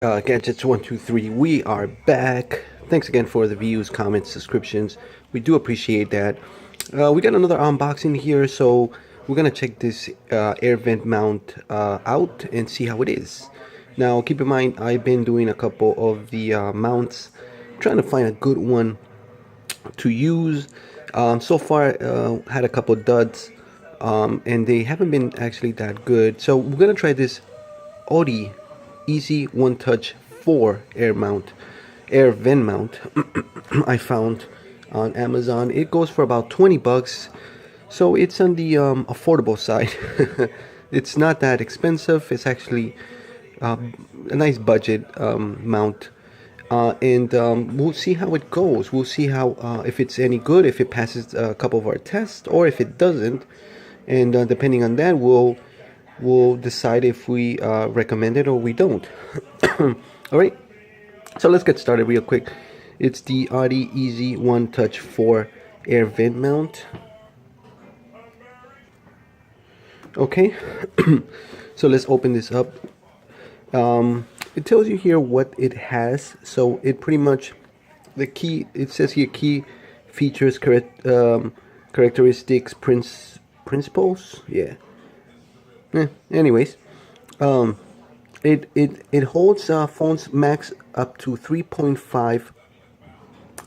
Gadgets 123, we are back. Thanks again for the views, comments, subscriptions. We do appreciate that. We got another unboxing here, so we're gonna check this air vent mount out and see how it is. Now, keep in mind, I've been doing a couple of the mounts, trying to find a good one to use. So far, had a couple duds, and they haven't been actually that good. So we're gonna try this iOttie Easy One Touch 4 air vent mount. I found on Amazon. It goes for about 20 bucks, so it's on the affordable side. It's not that expensive. It's actually a nice budget mount. And we'll see how it goes. We'll see how if it's any good, if it passes a couple of our tests, or if it doesn't. And depending on that, we'll decide if we recommend it or we don't. All right. So let's get started real quick. It's the iOttie Easy One Touch 4 air vent mount. Okay. So let's open this up. It tells you here what it has. So it pretty much, the key, it says here key features, characteristics, principles. Yeah. Anyways, it holds phones max up to 3.5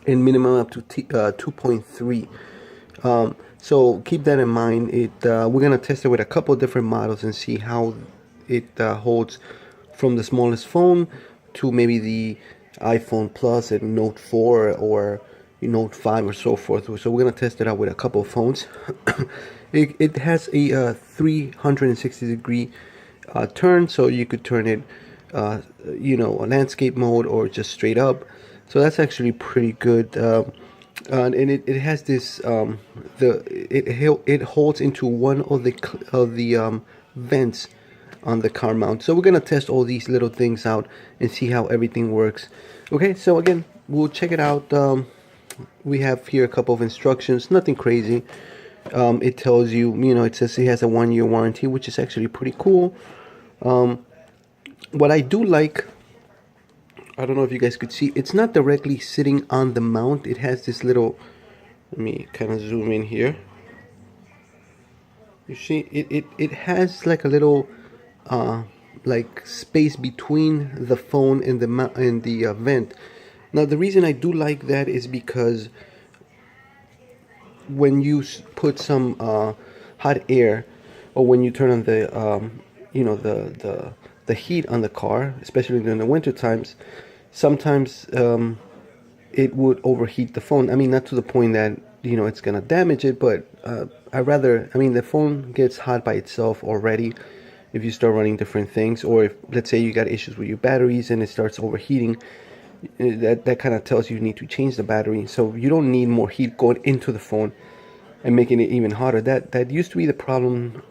and minimum up to 2.3. So keep that in mind. We're gonna test it with a couple different models and see how it holds from the smallest phone to maybe the iPhone Plus and Note 4 or Note 5 or so forth. So we're gonna test it out with a couple of phones. It has a 360 degree turn, so you could turn it a landscape mode or just straight up. So that's actually pretty good. And it has this it holds into one of the vents on the car mount. So we're gonna test all these little things out and see how everything works. Okay, so again, we'll check it out. We have here a couple of instructions, nothing crazy. It tells you, it says it has a 1-year warranty, which is actually pretty cool. What I do like, I don't know if you guys could see, it's not directly sitting on the mount. It has this little, let me kind of zoom in here. You see, it has like a little like space between the phone and the vent. Now the reason I do like that is because when you put some hot air, or when you turn on the the heat on the car, especially during the winter times, sometimes it would overheat the phone. I mean, not to the point that it's gonna damage it, but the phone gets hot by itself already if you start running different things, or if, let's say, you got issues with your batteries and it starts overheating. That kind of tells you need to change the battery. So you don't need more heat going into the phone and making it even hotter. That used to be the problem,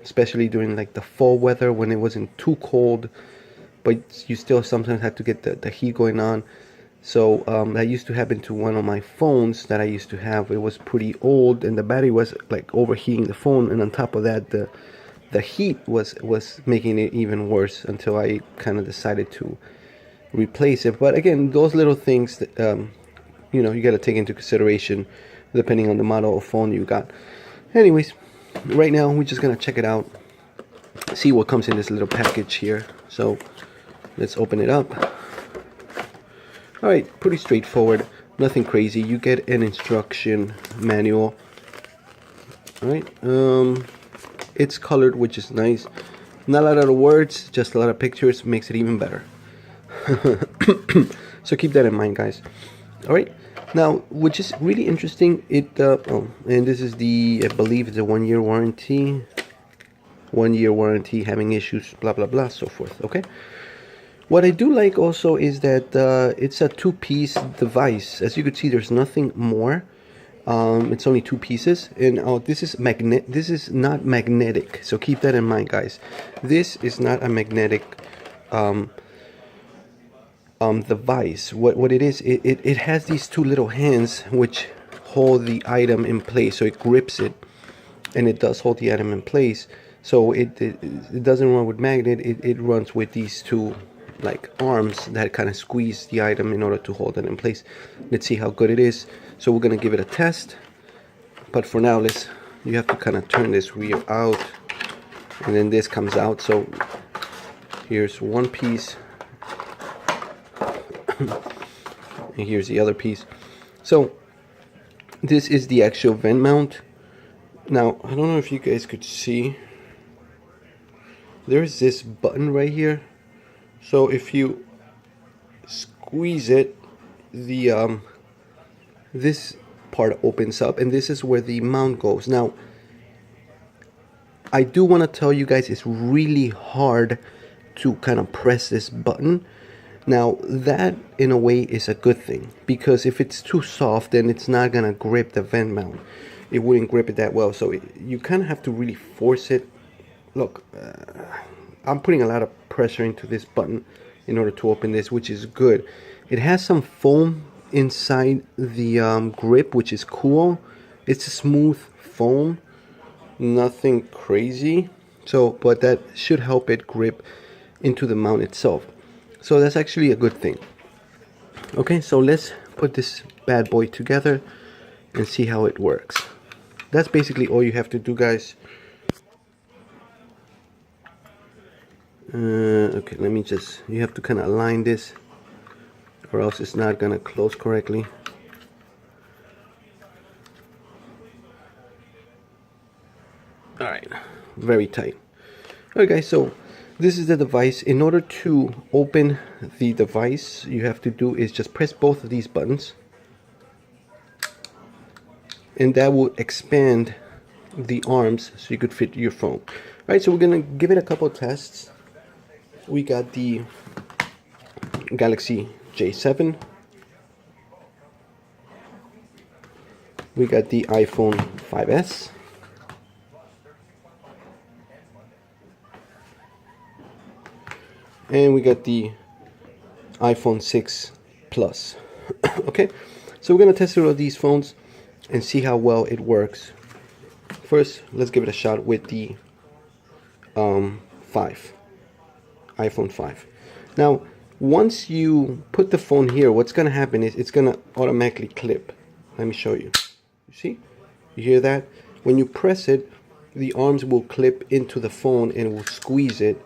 especially during like the fall weather when it wasn't too cold, but you still sometimes had to get the heat going on. So that used to happen to one of my phones that I used to have. It was pretty old and the battery was like overheating the phone, and on top of that the heat was making it even worse, until I kind of decided to replace it. But again, those little things that you got to take into consideration depending on the model of phone you got. Anyways, right now we're just gonna check it out, see what comes in this little package here. So let's open it up. All right, pretty straightforward, nothing crazy. You get an instruction manual. All right, it's colored, which is nice. Not a lot of words, just a lot of pictures, makes it even better. So keep that in mind, guys. All right, now, which is really interesting, and this is I believe it's a 1-year warranty. 1-year warranty, having issues, blah blah blah, so forth. Okay, what I do like also is that it's a 2-piece device. As you can see, there's nothing more. It's only 2 pieces, and this is not magnetic, so keep that in mind, guys. This is not a magnetic device. What it is, it has these 2 little hands which hold the item in place, so it grips it, and it does hold the item in place. So it doesn't run with magnet, it runs with these 2 like arms that kind of squeeze the item in order to hold it in place. Let's see how good it is. So we're gonna give it a test, but for now, you have to kind of turn this wheel out, and then this comes out. So here's one piece, and here's the other piece. So this is the actual vent mount. Now, I don't know if you guys could see, there's this button right here. So if you squeeze it, the this part opens up, and this is where the mount goes. Now, I do want to tell you guys it's really hard to kind of press this button. Now, that in a way is a good thing, because if it's too soft, then it's not gonna grip the vent mount. It wouldn't grip it that well, so you kind of have to really force it. Look, I'm putting a lot of pressure into this button in order to open this, which is good. It has some foam inside the grip, which is cool. It's a smooth foam, nothing crazy. So, but that should help it grip into the mount itself. So that's actually a good thing. Okay, so let's put this bad boy together and see how it works. That's basically all you have to do, guys. Okay, let me just, you have to kind of align this, or else it's not gonna close correctly. All right, very tight. All right, guys, so this is the device. In order to open the device, you have to do is just press both of these buttons, and that will expand the arms so you could fit your phone. All right, so we're gonna give it a couple of tests. We got the Galaxy J7. We got the iPhone 5S. And we got the iPhone 6 Plus. Okay, so we're gonna test all of these phones and see how well it works. First, let's give it a shot with the iPhone 5. Now, once you put the phone here, what's gonna happen is it's gonna automatically clip. Let me show you. You see? You hear that? When you press it, the arms will clip into the phone and will squeeze it.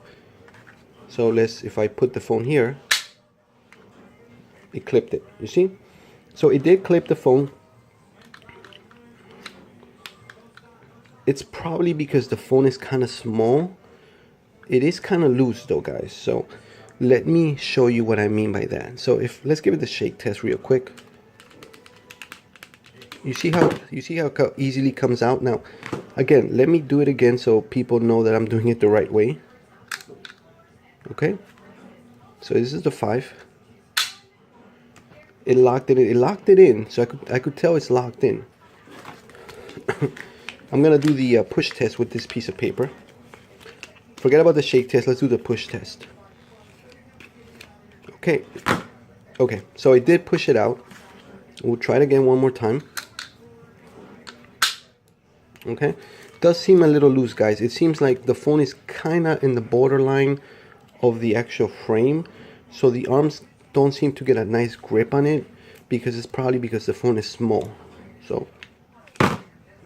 So if I put the phone here, it clipped it. You see? So it did clip the phone. It's probably because the phone is kind of small. It is kind of loose though, guys. So let me show you what I mean by that. So let's give it the shake test real quick. You see how easily it comes out? Now, again, let me do it again so people know that I'm doing it the right way. Okay. So this is the 5. It locked it in. It locked it in. So I could tell it's locked in. I'm gonna do the push test with this piece of paper. Forget about the shake test. Let's do the push test. Okay. Okay. So I did push it out. We'll try it again one more time. Okay. It does seem a little loose, guys. It seems like the phone is kind of in the borderline of the actual frame. So the arms don't seem to get a nice grip on it, because it's probably because the phone is small. So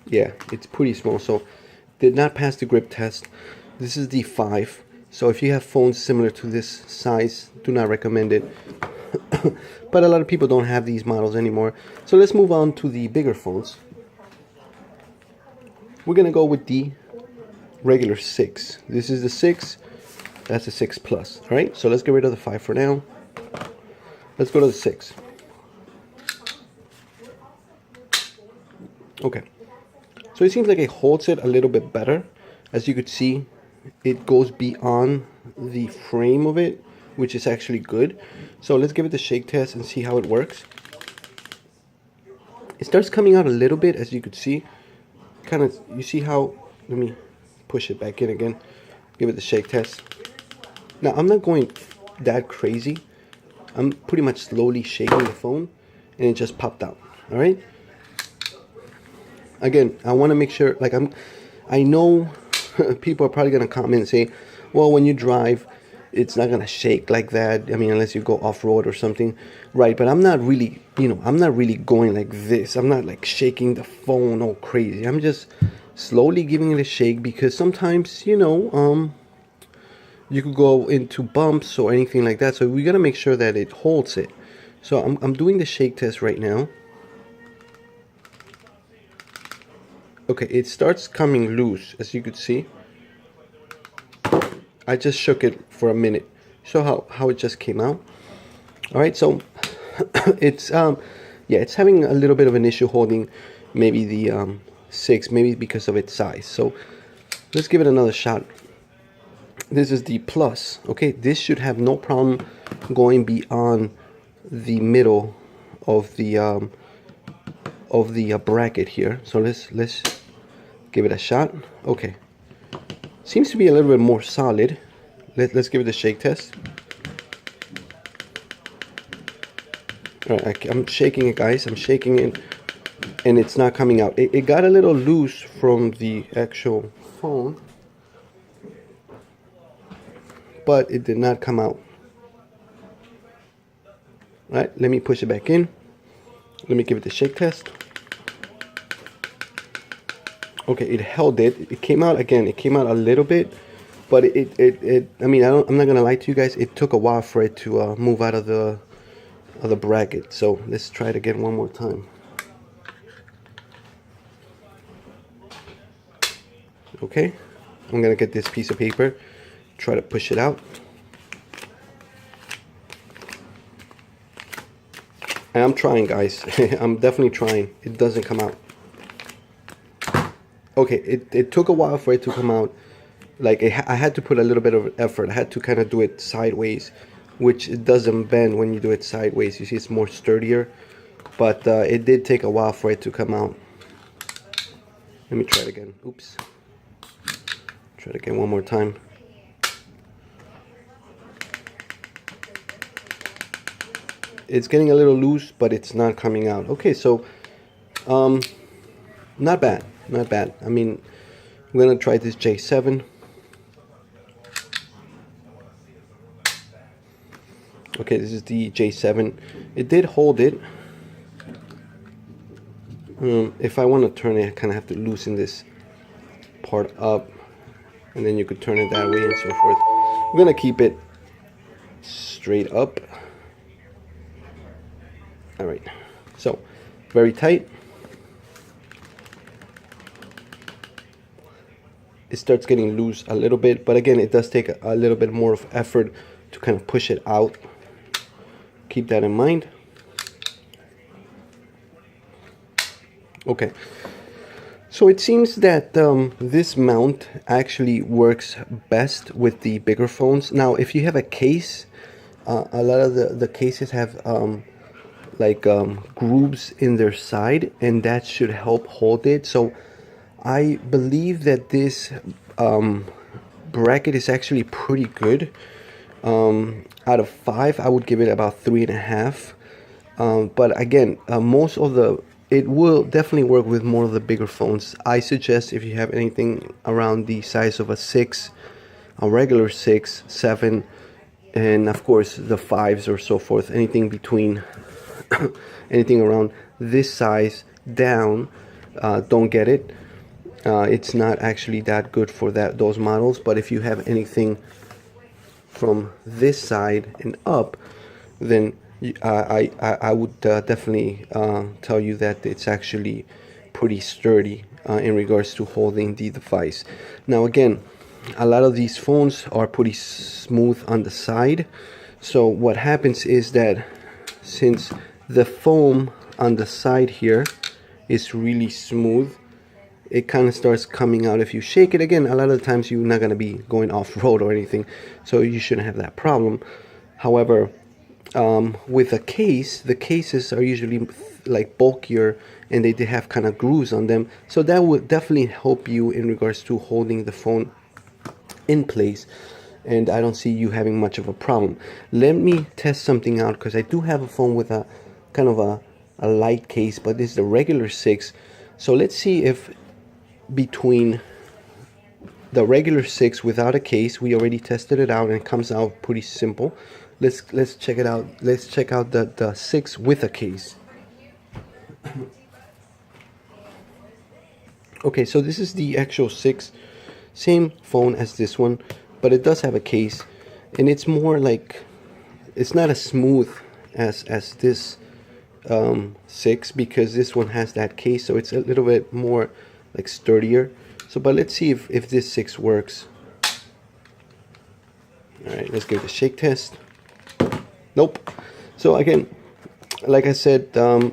yeah, it's pretty small. So did not pass the grip test. This is the 5. So if you have phones similar to this size, do not recommend it. But a lot of people don't have these models anymore. So let's move on to the bigger phones. We're gonna go with the regular 6. This is the 6. That's the 6 Plus. All right. So let's get rid of the 5 for now. Let's go to the 6. Okay. So it seems like it holds it a little bit better. As you could see, it goes beyond the frame of it, which is actually good. So let's give it the shake test and see how it works. It starts coming out a little bit, as you could see. Kind of, you see how, let me push it back in again. Give it the shake test. Now, I'm not going that crazy. I'm pretty much slowly shaking the phone, and it just popped out. All right. Again, I want to make sure, I know people are probably going to comment and say, well, when you drive, it's not gonna shake like that. I mean, unless you go off-road or something, right? But I'm not really, I'm not really going like this. I'm not like shaking the phone all crazy. I'm just slowly giving it a shake, because sometimes, you could go into bumps or anything like that. So we gotta make sure that it holds it. So I'm doing the shake test right now. Okay, it starts coming loose, as you could see. I just shook it for a minute. Show how it just came out. All right, so it's yeah, it's having a little bit of an issue holding maybe the 6, maybe because of its size. So let's give it another shot. This is the plus. Okay, this should have no problem going beyond the middle of the bracket here. So let's give it a shot. Okay, seems to be a little bit more solid. Let's give it a shake test. All right, I'm shaking it, guys. I'm shaking it, and it's not coming out. It got a little loose from the actual phone, but it did not come out. All right, let me push it back in. Let me give it the shake test. Okay, it held it. It came out again. It came out a little bit, but I mean, I'm not gonna lie to you guys. It took a while for it to move out of the bracket. So let's try it again one more time. Okay, I'm gonna get this piece of paper, try to push it out. And I'm trying, guys. I'm definitely trying. It doesn't come out. Okay, it took a while for it to come out. Like, I had to put a little bit of effort. I had to kind of do it sideways, which it doesn't bend when you do it sideways. You see, it's more sturdier. But it did take a while for it to come out. Let me try it again. Oops. Try it again one more time. It's getting a little loose, but it's not coming out. Okay, so not bad, not bad. I mean, I'm gonna try this J7. Okay, this is the J7. It did hold it. If I want to turn it, I kind of have to loosen this part up, and then you could turn it that way and so forth. I'm gonna keep it straight up. All right, so very tight. It starts getting loose a little bit, but again, it does take a little bit more of effort to kind of push it out. Keep that in mind. Okay, so it seems that this mount actually works best with the bigger phones. Now, if you have a case, a lot of the cases have grooves in their side, and that should help hold it. So I believe that this bracket is actually pretty good. Out of 5, I would give it about 3.5. But again, it will definitely work with more of the bigger phones. I suggest, if you have anything around the size of a 6, a regular 6, 7, and of course the 5s or so forth, anything between anything around this size down, don't get it. It's not actually that good for those models. But if you have anything from this side and up, then I would definitely tell you that it's actually pretty sturdy in regards to holding the device. Now again, a lot of these phones are pretty smooth on the side. So what happens is that since the foam on the side here is really smooth, it kind of starts coming out. If you shake it, again, a lot of the times you're not going to be going off-road or anything, so you shouldn't have that problem. However, with a case, the cases are usually like bulkier, and they have kind of grooves on them, so that would definitely help you in regards to holding the phone in place, and I don't see you having much of a problem. Let me test something out, because I do have a phone with a kind of a light case, but this is the regular 6. So let's see if between the regular 6 without a case. We already tested it out and it comes out pretty simple. Let's check it out. Let's check out the 6 with a case. Okay, so this is the actual 6, same phone as this one, but it does have a case, and it's more like, it's not as smooth as this 6, because this one has that case, so it's a little bit more like sturdier. So, but let's see if this 6 works. All right, let's give it a shake test. Nope. So again, like I said,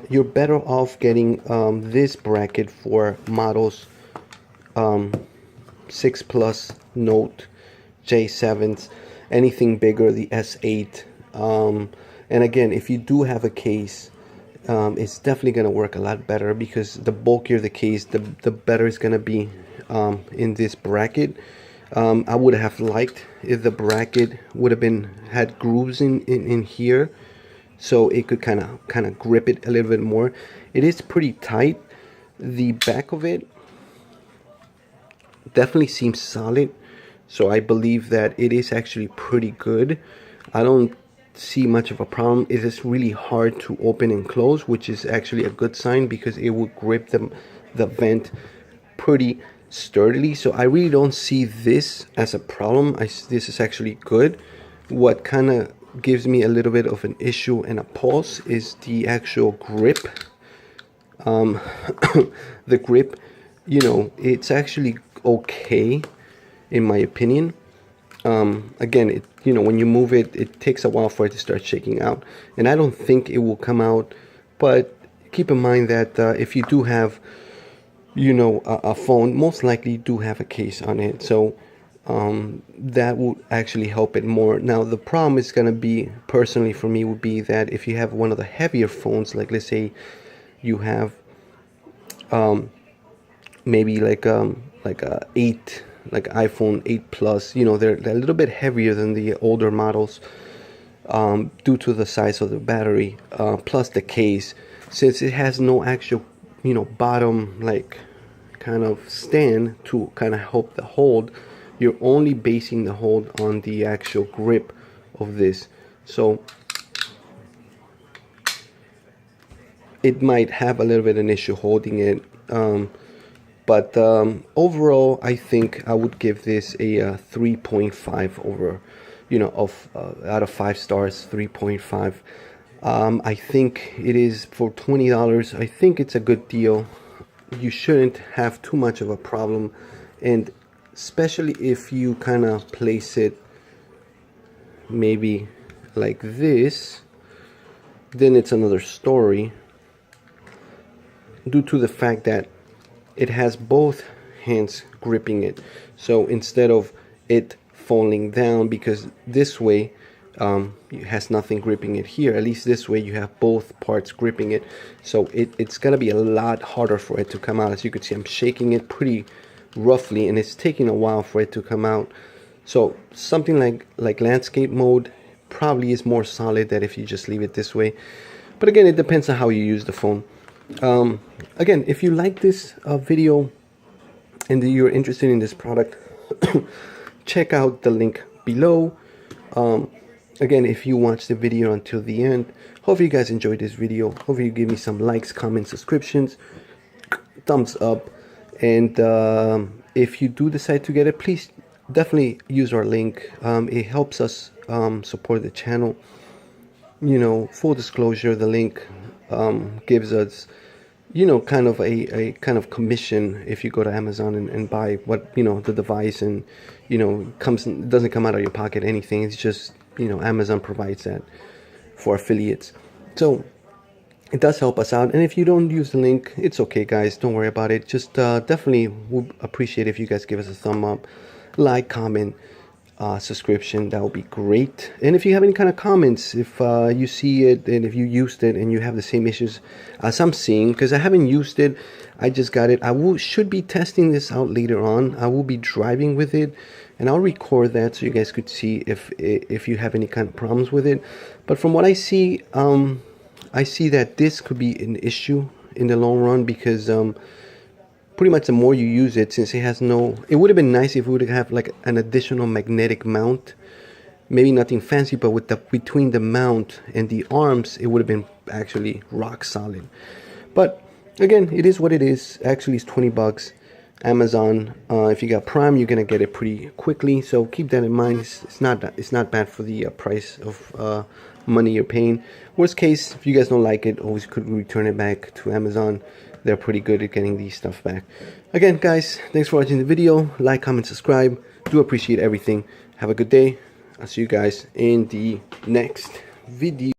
you're better off getting this bracket for models 6 Plus, Note, J7s, anything bigger, the S8. And again, if you do have a case, it's definitely going to work a lot better, because the bulkier the case, the better it's going to be in this bracket. I would have liked if the bracket would have had grooves in here, so it could kind of grip it a little bit more. It is pretty tight. The back of it definitely seems solid, so I believe that it is actually pretty good. I don't see much of a problem. It is really hard to open and close, which is actually a good sign, because it will grip the vent pretty sturdily. So I really don't see this as a problem. This is actually good. What kind of gives me a little bit of an issue and a pause is the actual grip. The grip, you know, it's actually okay in my opinion. Again, you know, when you move it, it takes a while for it to start shaking out, and I don't think it will come out. But keep in mind that if you do have, you know, a phone, most likely you do have a case on it, so that would actually help it more. Now the problem is going to be, personally for me, would be that if you have one of the heavier phones, like let's say you have maybe like a 8, like iPhone 8 Plus, you know, they're a little bit heavier than the older models, due to the size of the battery, plus the case, since it has no actual, you know, bottom like kind of stand to kind of help the hold. You're only basing the hold on the actual grip of this, so it might have a little bit of an issue holding it. But overall, I think I would give this a 3.5 over, you know, out of 5 stars, 3.5. I think it is for $20. I think it's a good deal. You shouldn't have too much of a problem, and especially if you kind of place it maybe like this, then it's another story, due to the fact that it has both hands gripping it. So instead of it falling down, because this way it has nothing gripping it here, at least this way you have both parts gripping it, so it's gonna be a lot harder for it to come out. As you can see, I'm shaking it pretty roughly, and it's taking a while for it to come out. So something like landscape mode probably is more solid than if you just leave it this way. But again, it depends on how you use the phone. Again, if you like this video and you're interested in this product, check out the link below. Again, if you watch the video until the end, hopefully you guys enjoyed this video. Hopefully you give me some likes, comments, subscriptions, thumbs up, and if you do decide to get it, please definitely use our link. It helps us support the channel. You know, full disclosure, the link gives us, you know, kind of a kind of commission if you go to Amazon and buy what, you know, the device, and, you know, it doesn't come out of your pocket, anything. It's just, you know, Amazon provides that for affiliates, so it does help us out. And if you don't use the link, it's okay, guys, don't worry about it. Just definitely would appreciate if you guys give us a thumb up, like, comment, subscription. That would be great. And if you have any kind of comments, if you see it and if you used it and you have the same issues as I'm seeing, because I haven't used it, I just got it. Should be testing this out later on. I will be driving with it, and I'll record that so you guys could see if you have any kind of problems with it. But from what I see that this could be an issue in the long run, because pretty much the more you use it, since it has no, it would have been nice if we would have like an additional magnetic mount. Maybe nothing fancy, but with the between the mount and the arms, it would have been actually rock solid. But again, it is what it is. Actually, it's 20 bucks. Amazon. If you got Prime, you're gonna get it pretty quickly. So keep that in mind. It's not bad for the price of money you're paying. Worst case, if you guys don't like it, always could return it back to Amazon. They're pretty good at getting these stuff back. Again, guys, thanks for watching the video. Like, comment, subscribe. Do appreciate everything. Have a good day. I'll see you guys in the next video.